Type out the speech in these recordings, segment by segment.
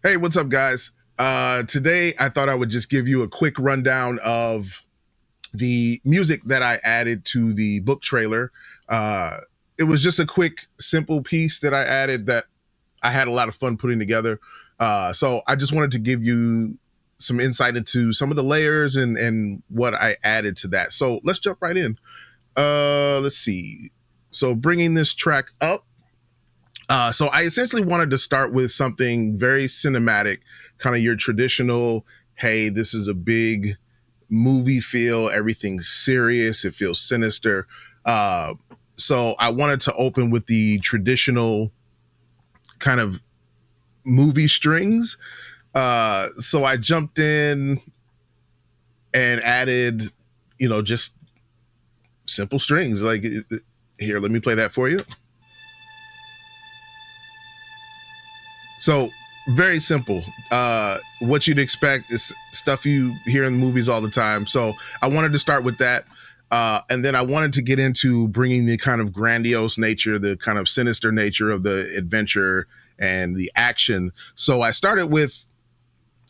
Hey, what's up, guys? Today, I thought I would just give you a quick rundown of the music that I added to the book trailer. Uh, it was just a quick, simple piece that I added that I had a lot of fun putting together. So I just wanted to give you some insight into some of the layers and what I added to that. So let's jump right in. Let's see. So bringing this track up. So I essentially wanted to start with something very cinematic, kind of your traditional, hey, this is a big movie feel, everything's serious, it feels sinister. So I wanted to open with the traditional kind of movie strings. So I jumped in and added, just simple strings. Like, here, let me play that for you. So very simple. What you'd expect is stuff you hear in movies all the time. So I wanted to start with that. And then I wanted to get into bringing the kind of grandiose nature, the kind of sinister nature of the adventure and the action. So I started with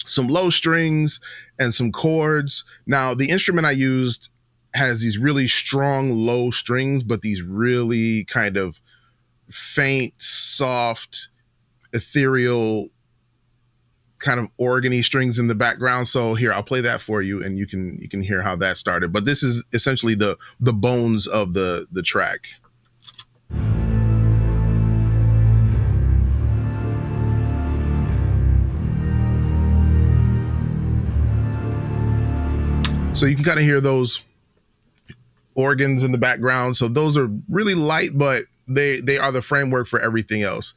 some low strings and some chords. Now, the instrument I used has these really strong low strings, but these really kind of faint, soft, ethereal kind of organy strings in the background. So here, I'll play that for you and you can hear how that started. But this is essentially the bones of the track. So you can kind of hear those organs in the background. So those are really light, but they are the framework for everything else.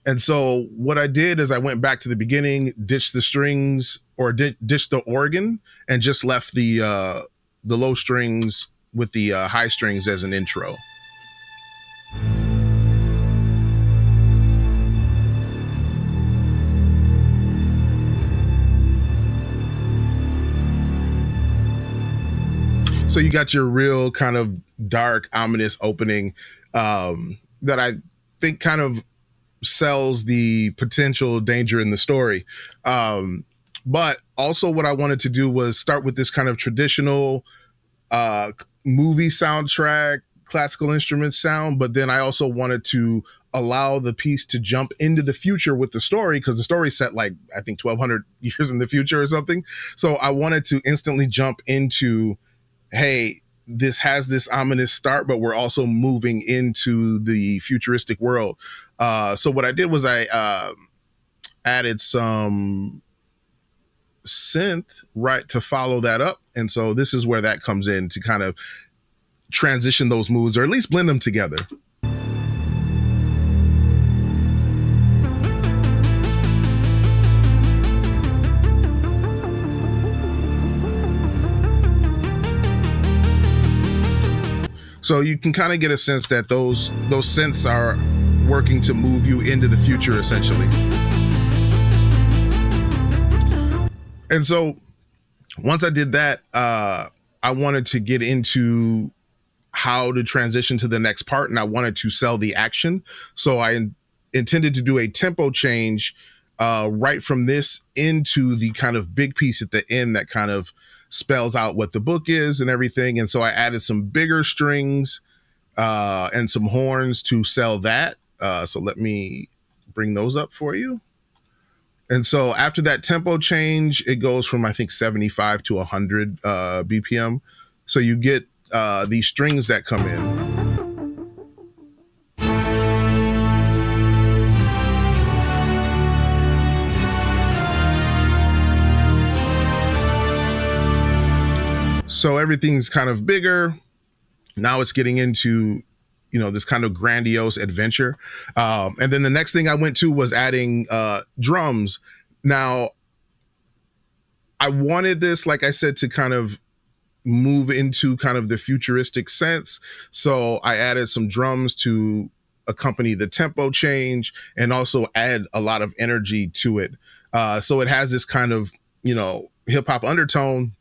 And so what I did is I went back to the beginning, ditched the strings or ditched the organ, and just left the low strings with the high strings as an intro. So you got your real kind of dark, ominous opening that I think kind of sells the potential danger in the story. But also what I wanted to do was start with this kind of traditional movie soundtrack, classical instrument sound, but then I also wanted to allow the piece to jump into the future with the story, because the story set like, I think 1200 years in the future or something. So I wanted to instantly jump into, hey, this has this ominous start, but we're also moving into the futuristic world. So what I did was I added some synth right to follow that up. And so this is where that comes in to kind of transition those moods, or at least blend them together. So you can kind of get a sense that those synths are working to move you into the future, essentially. And so once I did that, I wanted to get into how to transition to the next part, and I wanted to sell the action. So I intended to do a tempo change right from this into the kind of big piece at the end that kind of spells out what the book is and everything. And so I added some bigger strings and some horns to sell that. So let me bring those up for you. And so after that tempo change, it goes from, I think, 75 to 100 BPM. So you get these strings that come in. So everything's kind of bigger. Now it's getting into, this kind of grandiose adventure. And then the next thing I went to was adding drums. Now, I wanted this, like I said, to kind of move into kind of the futuristic sense. So I added some drums to accompany the tempo change and also add a lot of energy to it. So it has this kind of, hip hop undertone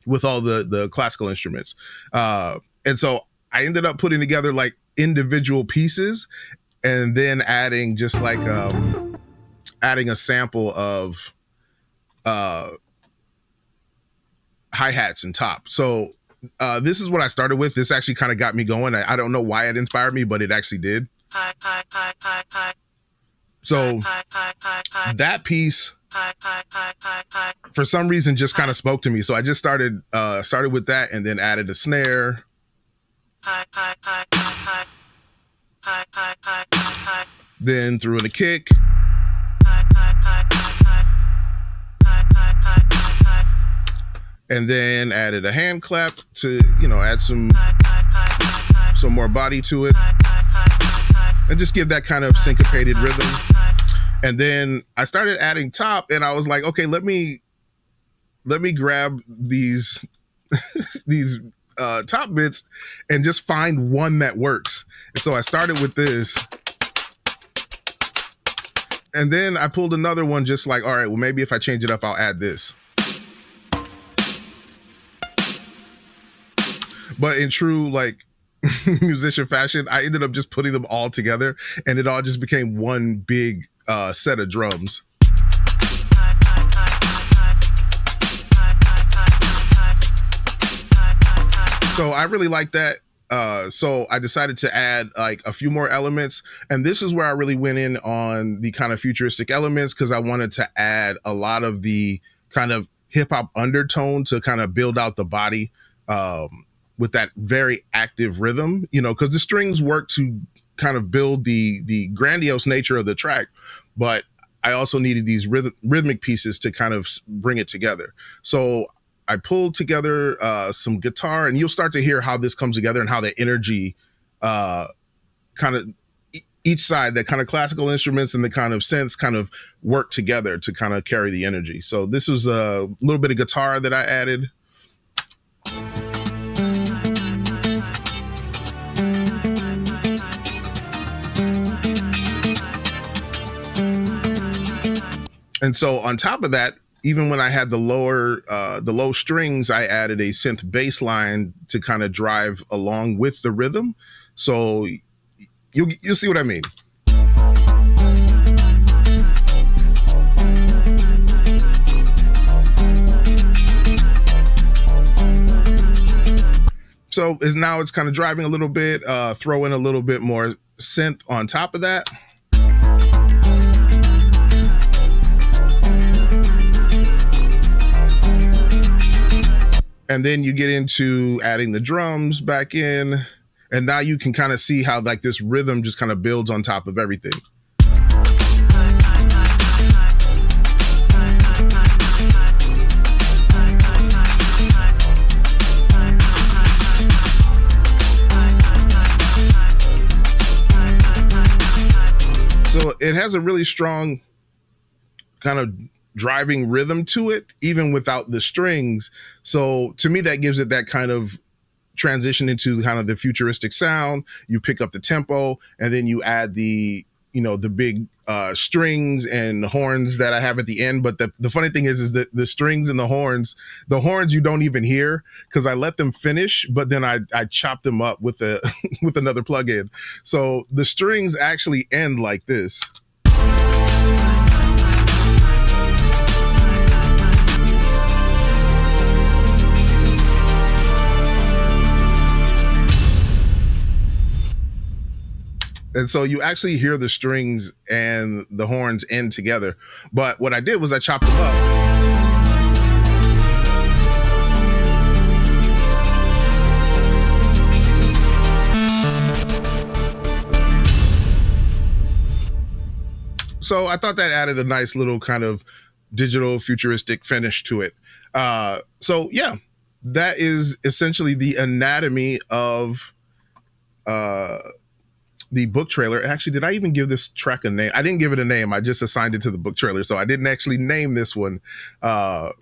with all the classical instruments. And so I ended up putting together like individual pieces and then adding just like adding a sample of uh, hi-hats and top. So this is what I started with. This actually kind of got me going. I don't know why it inspired me, but it actually did. So that piece, for some reason, just kind of spoke to me. So I just started with that, and then added a snare. Then threw in a kick. And then added a hand clap to, add some more body to it. And just give that kind of syncopated rhythm. And then I started adding top, and I was like, okay, let me grab these these top bits and just find one that works. And so I started with this. And then I pulled another one, just like, all right, well, maybe if I change it up, I'll add this. But in true musician fashion, I ended up just putting them all together, and it all just became one big set of drums. So I really like that. So I decided to add a few more elements, and this is where I really went in on the kind of futuristic elements, because I wanted to add a lot of the kind of hip hop undertone to kind of build out the body. With that very active rhythm, because the strings work to kind of build the grandiose nature of the track, but I also needed these rhythmic pieces to kind of bring it together. So I pulled together some guitar, and you'll start to hear how this comes together and how the energy kind of each side, that kind of classical instruments and the kind of synths kind of work together to kind of carry the energy. So this is a little bit of guitar that I added. And so on top of that, even when I had the low strings, I added a synth bass line to kind of drive along with the rhythm. So you'll see what I mean. So now it's kind of driving a little bit, throw in a little bit more synth on top of that. And then you get into adding the drums back in, and now you can kind of see how this rhythm just kind of builds on top of everything. So it has a really strong kind of driving rhythm to it, even without the strings. So to me, that gives it that kind of transition into kind of the futuristic sound. You pick up the tempo, and then you add the big strings and horns that I have at the end. But the funny thing is that the strings and the horns you don't even hear, because I let them finish, but then I chop them up with with another plugin. So the strings actually end like this. And so you actually hear the strings and the horns end together. But what I did was I chopped them up. So I thought that added a nice little kind of digital futuristic finish to it. So yeah, that is essentially the anatomy of the book trailer. Actually, did I even give this track a name? I didn't give it a name. I just assigned it to the book trailer. So I didn't actually name this one. But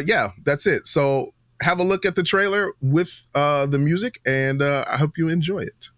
yeah, that's it. So have a look at the trailer with the music, and I hope you enjoy it.